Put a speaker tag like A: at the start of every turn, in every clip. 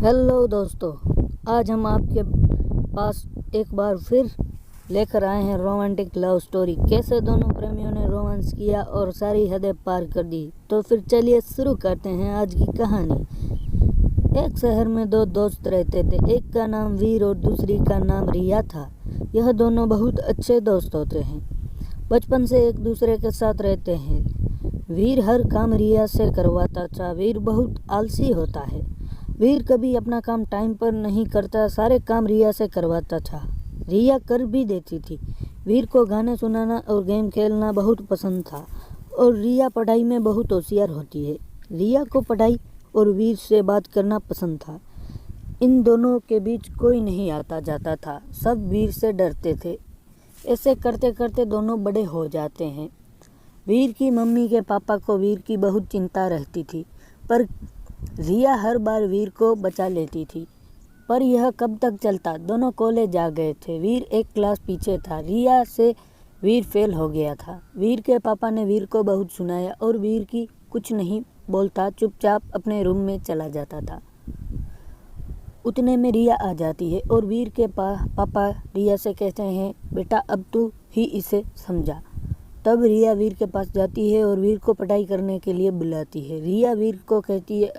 A: Hello दोस्तों, आज हम आपके पास एक बार फिर लेकर आए हैं रोमांटिक लव स्टोरी। कैसे दोनों प्रेमियों ने रोमांस किया और सारी हदें पार कर दी। तो फिर चलिए शुरू करते हैं आज की कहानी। एक शहर में दो दोस्त रहते थे। एक का नाम वीर और दूसरी का नाम रिया था। यह दोनों बहुत अच्छे दोस्त होते हैं। बचपन से एक दूसरे के साथ रहते हैं। वीर हर काम रिया से करवाता था। वीर बहुत आलसी होता है। वीर कभी अपना काम टाइम पर नहीं करता, सारे काम रिया से करवाता था। रिया कर भी देती थी। वीर को गाने सुनाना और गेम खेलना बहुत पसंद था और रिया पढ़ाई में बहुत होशियार होती है। रिया को पढ़ाई और वीर से बात करना पसंद था। इन दोनों के बीच कोई नहीं आता जाता था। सब वीर से डरते थे। ऐसे करते करते दोनों बड़े हो जाते हैं। वीर की मम्मी के पापा को वीर की बहुत चिंता रहती थी, पर रिया हर बार वीर को बचा लेती थी। पर यह कब तक चलता। दोनों कॉलेज जा गए थे। वीर एक क्लास पीछे था। रिया से वीर फेल हो गया था। वीर के पापा ने वीर को बहुत सुनाया और वीर की कुछ नहीं बोलता, चुपचाप अपने रूम में चला जाता था। उतने में रिया आ जाती है और वीर के पापा रिया से कहते हैं, बेटा अब तू ही इसे समझा। तब रिया वीर के पास जाती है और वीर को पढ़ाई करने के लिए बुलाती है। रिया वीर को कहती है,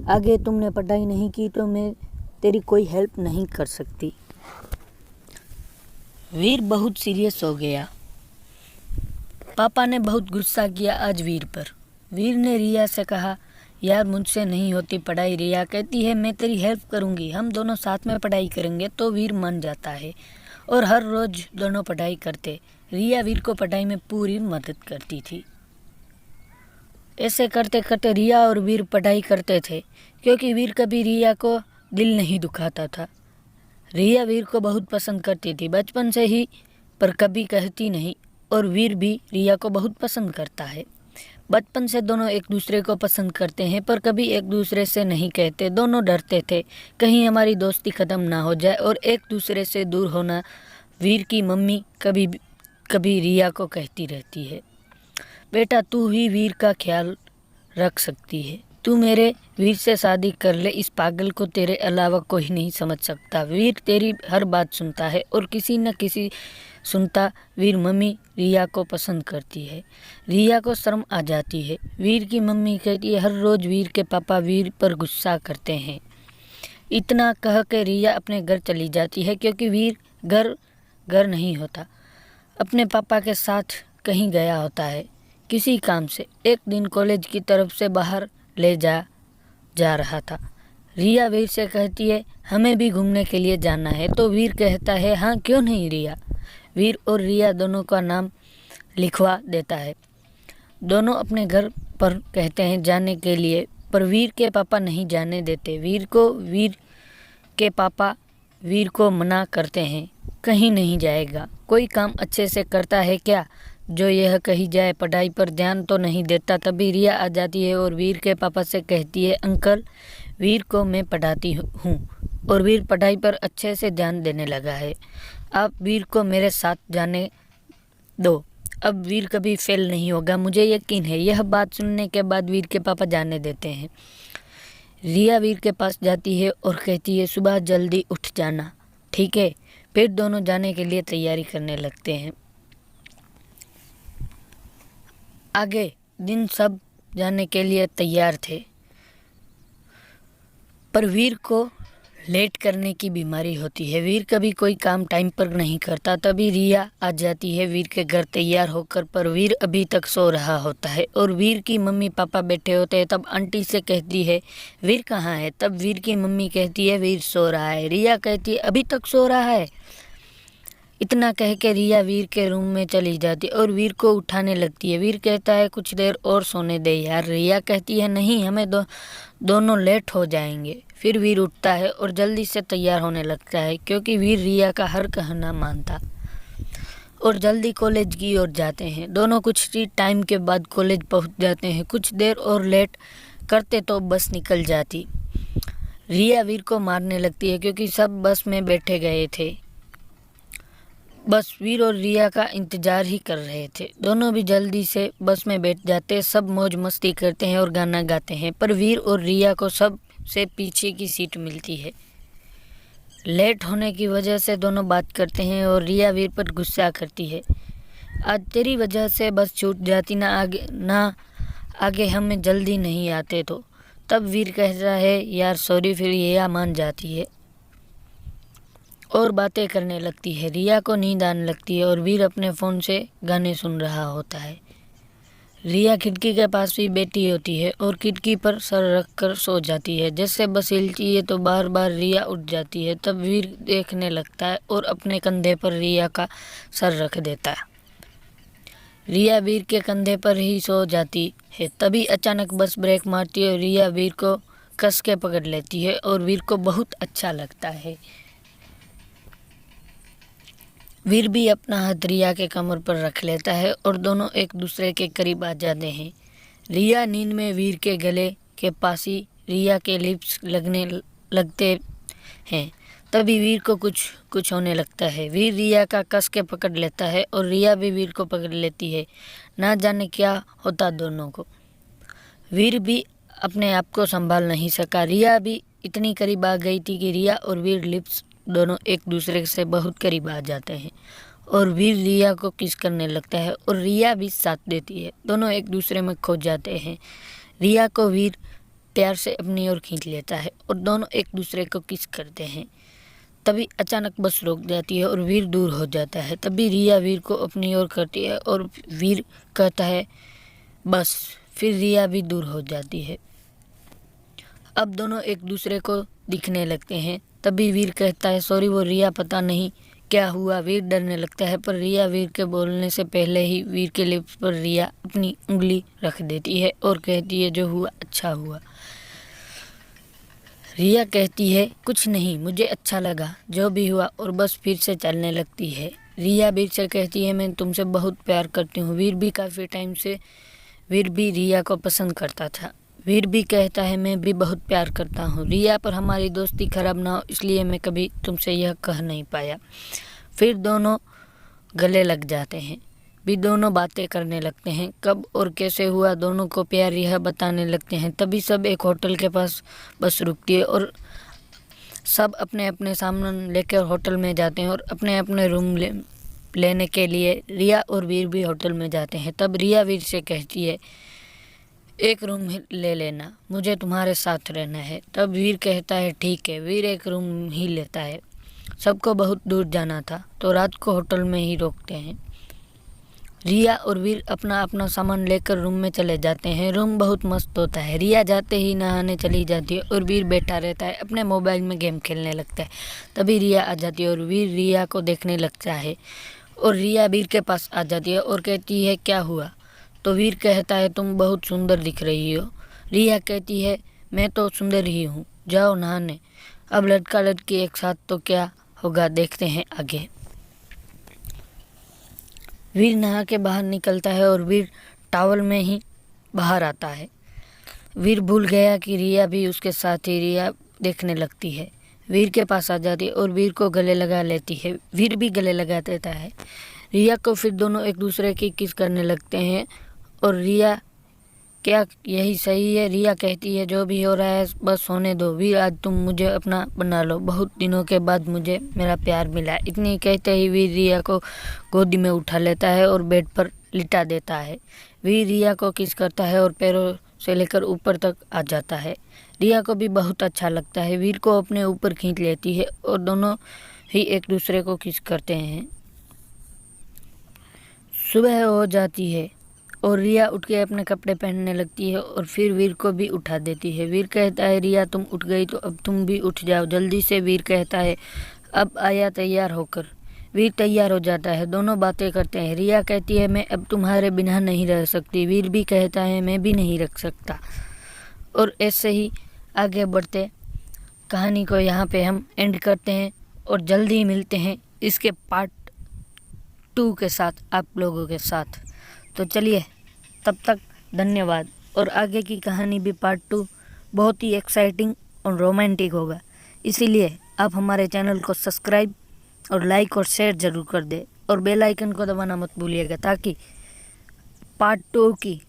A: आगे तुमने पढ़ाई नहीं की तो मैं तेरी कोई हेल्प नहीं कर सकती। वीर बहुत सीरियस हो गया। पापा ने बहुत गुस्सा किया आज वीर पर। वीर ने रिया से कहा, यार मुझसे नहीं होती पढ़ाई। रिया कहती है, मैं तेरी हेल्प करूंगी, हम दोनों साथ में पढ़ाई करेंगे। तो वीर मान जाता है और हर रोज दोनों पढ़ाई करते। रिया वीर को पढ़ाई में पूरी मदद करती थी। ऐसे करते करते रिया और वीर पढ़ाई करते थे, क्योंकि वीर कभी रिया को दिल नहीं दुखाता था। रिया वीर को बहुत पसंद करती थी बचपन से ही, पर कभी कहती नहीं। और वीर भी रिया को बहुत पसंद करता है। बचपन से दोनों एक दूसरे को पसंद करते हैं, पर कभी एक दूसरे से नहीं कहते। दोनों डरते थे कहीं हमारी दोस्ती ख़त्म ना हो जाए और एक दूसरे से दूर होना। वीर की मम्मी कभी रिया को कहती रहती है, बेटा तू ही वीर का ख्याल रख सकती है। तू मेरे वीर से शादी कर ले, इस पागल को तेरे अलावा कोई नहीं समझ सकता। वीर तेरी हर बात सुनता है और किसी न किसी सुनता। वीर मम्मी रिया को पसंद करती है। रिया को शर्म आ जाती है। वीर की मम्मी कहती है, हर रोज़ वीर के पापा वीर पर गुस्सा करते हैं। इतना कह के रिया अपने घर चली जाती है, क्योंकि वीर घर नहीं होता, अपने पापा के साथ कहीं गया होता है किसी काम से। एक दिन कॉलेज की तरफ से बाहर ले जा रहा था। रिया वीर से कहती है, हमें भी घूमने के लिए जाना है। तो वीर कहता है, हाँ क्यों नहीं रिया। वीर और रिया दोनों का नाम लिखवा देता है। दोनों अपने घर पर कहते हैं जाने के लिए, पर वीर के पापा नहीं जाने देते। वीर के पापा वीर को मना करते हैं, कहीं नहीं जाएगा। कोई काम अच्छे से करता है क्या जो यह कही जाए, पढ़ाई पर ध्यान तो नहीं देता। तभी रिया आ जाती है और वीर के पापा से कहती है, अंकल वीर को मैं पढ़ाती हूँ और वीर पढ़ाई पर अच्छे से ध्यान देने लगा है। आप वीर को मेरे साथ जाने दो, अब वीर कभी फेल नहीं होगा, मुझे यकीन है। यह बात सुनने के बाद वीर के पापा जाने देते हैं। रिया वीर के पास जाती है और कहती है, सुबह जल्दी उठ जाना, ठीक है। फिर दोनों जाने के लिए तैयारी करने लगते हैं। आगे दिन सब जाने के लिए तैयार थे, पर वीर को लेट करने की बीमारी होती है। वीर कभी कोई काम टाइम पर नहीं करता। तभी रिया आ जाती है वीर के घर तैयार होकर, पर वीर अभी तक सो रहा होता है और वीर की मम्मी पापा बैठे होते हैं। तब आंटी से कहती है, वीर कहाँ है। तब वीर की मम्मी कहती है, वीर सो रहा है। रिया कहती है, अभी तक सो रहा है। इतना कह के रिया वीर के रूम में चली जाती है और वीर को उठाने लगती है। वीर कहता है, कुछ देर और सोने दे यार। रिया कहती है, नहीं हमें दोनों लेट हो जाएंगे। फिर वीर उठता है और जल्दी से तैयार होने लगता है, क्योंकि वीर रिया का हर कहना मानता और जल्दी कॉलेज की ओर जाते हैं। दोनों कुछ ही टाइम के बाद कॉलेज पहुंच जाते हैं। कुछ देर और लेट करते तो बस निकल जाती। रिया वीर को मारने लगती है, क्योंकि सब बस में बैठे गए थे। बस वीर और रिया का इंतज़ार ही कर रहे थे। दोनों भी जल्दी से बस में बैठ जाते। सब मौज मस्ती करते हैं और गाना गाते हैं, पर वीर और रिया को सब से पीछे की सीट मिलती है। लेट होने की वजह से दोनों बात करते हैं और रिया वीर पर गुस्सा करती है। आज तेरी वजह से बस छूट जाती, ना आगे हमें जल्दी नहीं आते तो। तब वीर कहता है यार सॉरी, फिर रिया मान जाती है और बातें करने लगती है। रिया को नींद आने लगती है और वीर अपने फ़ोन से गाने सुन रहा होता है। रिया खिड़की के पास भी बैठी होती है और खिड़की पर सर रखकर सो जाती है। जैसे बस हिलती है तो बार बार रिया उठ जाती है। तब वीर देखने लगता है और अपने कंधे पर रिया का सर रख देता है। रिया वीर के कंधे पर ही सो जाती है। तभी अचानक बस ब्रेक मारती है और रिया वीर को कस के पकड़ लेती है और वीर को बहुत अच्छा लगता है। वीर भी अपना हाथ रिया के कमर पर रख लेता है और दोनों एक दूसरे के करीब आ जाते हैं। रिया नींद में वीर के गले के पास ही रिया के लिप्स लगने लगते हैं। तभी वीर को कुछ होने लगता है। वीर रिया का कस के पकड़ लेता है और रिया भी वीर को पकड़ लेती है। ना जाने क्या होता दोनों को। वीर भी अपने आप को संभाल नहीं सका। रिया भी इतनी करीब आ गई थी कि रिया और वीर लिप्स दोनों एक दूसरे से बहुत करीब आ जाते हैं और वीर रिया को किस करने लगता है और रिया भी साथ देती है। दोनों एक दूसरे में खो जाते हैं। रिया को वीर प्यार से अपनी ओर खींच लेता है और दोनों एक दूसरे को किस करते हैं। तभी अचानक बस रुक जाती है और वीर दूर हो जाता है। तभी रिया वीर को अपनी ओर करती है और वीर कहता है बस। फिर रिया भी दूर हो जाती है। अब दोनों एक दूसरे को दिखने लगते हैं। तभी वीर कहता है सॉरी, वो रिया पता नहीं क्या हुआ। वीर डरने लगता है पर रिया वीर के बोलने से पहले ही वीर के लिप्स पर रिया अपनी उंगली रख देती है और कहती है जो हुआ अच्छा हुआ। रिया कहती है कुछ नहीं, मुझे अच्छा लगा जो भी हुआ, और बस फिर से चलने लगती है। रिया वीर से कहती है मैं तुमसे बहुत प्यार करती हूँ। वीर भी काफ़ी टाइम से वीर भी रिया को पसंद करता था। वीर भी कहता है मैं भी बहुत प्यार करता हूँ रिया, पर हमारी दोस्ती खराब ना हो इसलिए मैं कभी तुमसे यह कह नहीं पाया। फिर दोनों गले लग जाते हैं। भी दोनों बातें करने लगते हैं। कब और कैसे हुआ दोनों को प्यार यह बताने लगते हैं। तभी सब एक होटल के पास बस रुकती है और सब अपने अपने सामान लेकर होटल में जाते हैं और अपने अपने रूम लेने के लिए रिया और वीर भी होटल में जाते हैं। तब रिया वीर से कहती है एक रूम ले लेना, मुझे तुम्हारे साथ रहना है। तब वीर कहता है ठीक है। वीर एक रूम ही लेता है। सबको बहुत दूर जाना था तो रात को होटल में ही रोकते हैं। रिया और वीर अपना अपना सामान लेकर रूम में चले जाते हैं। रूम बहुत मस्त होता है। रिया जाते ही नहाने चली जाती है और वीर बैठा रहता है, अपने मोबाइल में गेम खेलने लगता है। तभी रिया आ जाती है और वीर रिया को देखने लगता है और रिया वीर के पास आ जाती है और कहती है क्या हुआ। तो वीर कहता है तुम बहुत सुंदर दिख रही हो। रिया कहती है मैं तो सुंदर ही हूँ, जाओ नहाने। अब लड़का लड़की एक साथ तो क्या होगा, देखते हैं आगे। वीर नहा के बाहर निकलता है और वीर टॉवल में ही बाहर आता है। वीर भूल गया कि रिया भी उसके साथ ही। रिया देखने लगती है, वीर के पास आ जाती है और वीर को गले लगा लेती है। वीर भी गले लगा देता है रिया को। फिर दोनों एक दूसरे की किस करने लगते हैं और रिया क्या यही सही है। रिया कहती है जो भी हो रहा है बस होने दो। वीर आज तुम मुझे अपना बना लो, बहुत दिनों के बाद मुझे मेरा प्यार मिला। इतनी कहते ही वीर रिया को गोदी में उठा लेता है और बेड पर लिटा देता है। वीर रिया को किस करता है और पैरों से लेकर ऊपर तक आ जाता है। रिया को भी बहुत अच्छा लगता है। वीर को अपने ऊपर खींच लेती है और दोनों ही एक दूसरे को किस करते हैं। सुबह हो जाती है और रिया उठ के अपने कपड़े पहनने लगती है और फिर वीर को भी उठा देती है। वीर कहता है रिया तुम उठ गई तो अब तुम भी उठ जाओ जल्दी से। वीर कहता है अब आया तैयार होकर। वीर तैयार हो जाता है। दोनों बातें करते हैं। रिया कहती है मैं अब तुम्हारे बिना नहीं रह सकती। वीर भी कहता है मैं भी नहीं रख सकता। और ऐसे ही आगे बढ़ते कहानी को यहाँ पे हम एंड करते हैं और जल्दी मिलते हैं इसके पार्ट 2 के साथ आप लोगों के साथ। तो चलिए तब तक धन्यवाद। और आगे की कहानी भी पार्ट 2 बहुत ही एक्साइटिंग और रोमांटिक होगा, इसीलिए आप हमारे चैनल को सब्सक्राइब और लाइक और शेयर ज़रूर कर दें और बेल आइकन को दबाना मत भूलिएगा ताकि पार्ट 2 की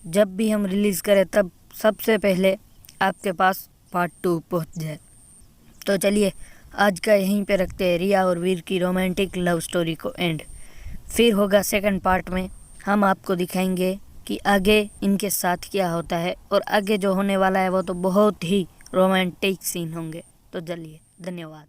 A: जब भी हम रिलीज़ करें तब सबसे पहले आपके पास पार्ट 2 पहुंच जाए। तो चलिए आज का यहीं पे रखते हैं रिया और वीर की रोमांटिक लव स्टोरी को एंड। फिर होगा सेकंड पार्ट में, हम आपको दिखाएंगे कि आगे इनके साथ क्या होता है, और आगे जो होने वाला है वो तो बहुत ही रोमांटिक सीन होंगे। तो चलिए, धन्यवाद।